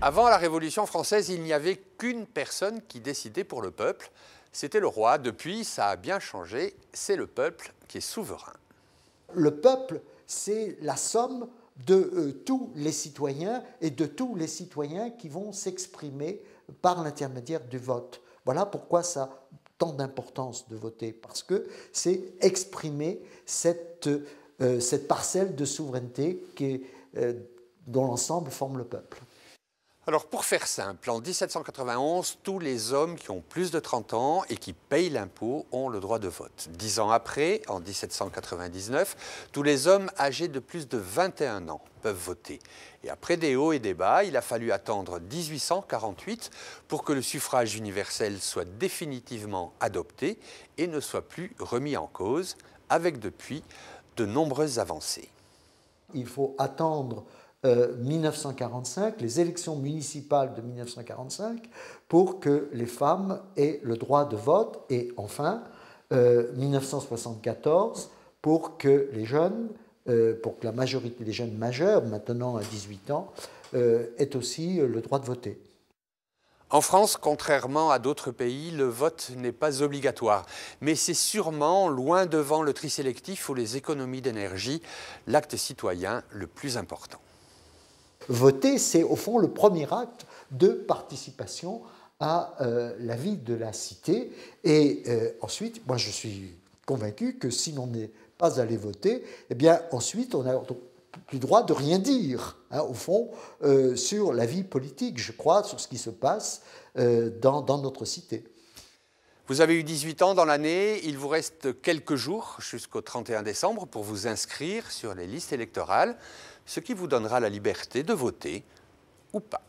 Avant la Révolution française, il n'y avait qu'une personne qui décidait pour le peuple. C'était le roi. Depuis, ça a bien changé. C'est le peuple qui est souverain. Le peuple, c'est la somme de tous les citoyens et de tous les citoyens qui vont s'exprimer par l'intermédiaire du vote. Voilà pourquoi ça a tant d'importance de voter, parce que c'est exprimer cette parcelle de souveraineté dont l'ensemble forme le peuple. Alors pour faire simple, en 1791, tous les hommes qui ont plus de 30 ans et qui payent l'impôt ont le droit de vote. 10 ans après, en 1799, tous les hommes âgés de plus de 21 ans peuvent voter. Et après des hauts et des bas, il a fallu attendre 1848 pour que le suffrage universel soit définitivement adopté et ne soit plus remis en cause, avec depuis de nombreuses avancées. Il faut attendre 1945, les élections municipales de 1945, pour que les femmes aient le droit de vote, et enfin 1974 pour que les jeunes, pour que la majorité des jeunes majeurs, maintenant à 18 ans, aient aussi le droit de voter. En France, contrairement à d'autres pays, le vote n'est pas obligatoire. Mais c'est sûrement, loin devant le tri sélectif ou les économies d'énergie, l'acte citoyen le plus important. Voter, c'est au fond le premier acte de participation à la vie de la cité. Et ensuite, moi je suis convaincu que si l'on n'est pas allé voter, eh bien ensuite on n'a plus le droit de rien dire, hein, au fond, sur la vie politique, je crois, sur ce qui se passe dans notre cité. Vous avez eu 18 ans dans l'année, il vous reste quelques jours jusqu'au 31 décembre pour vous inscrire sur les listes électorales, ce qui vous donnera la liberté de voter ou pas.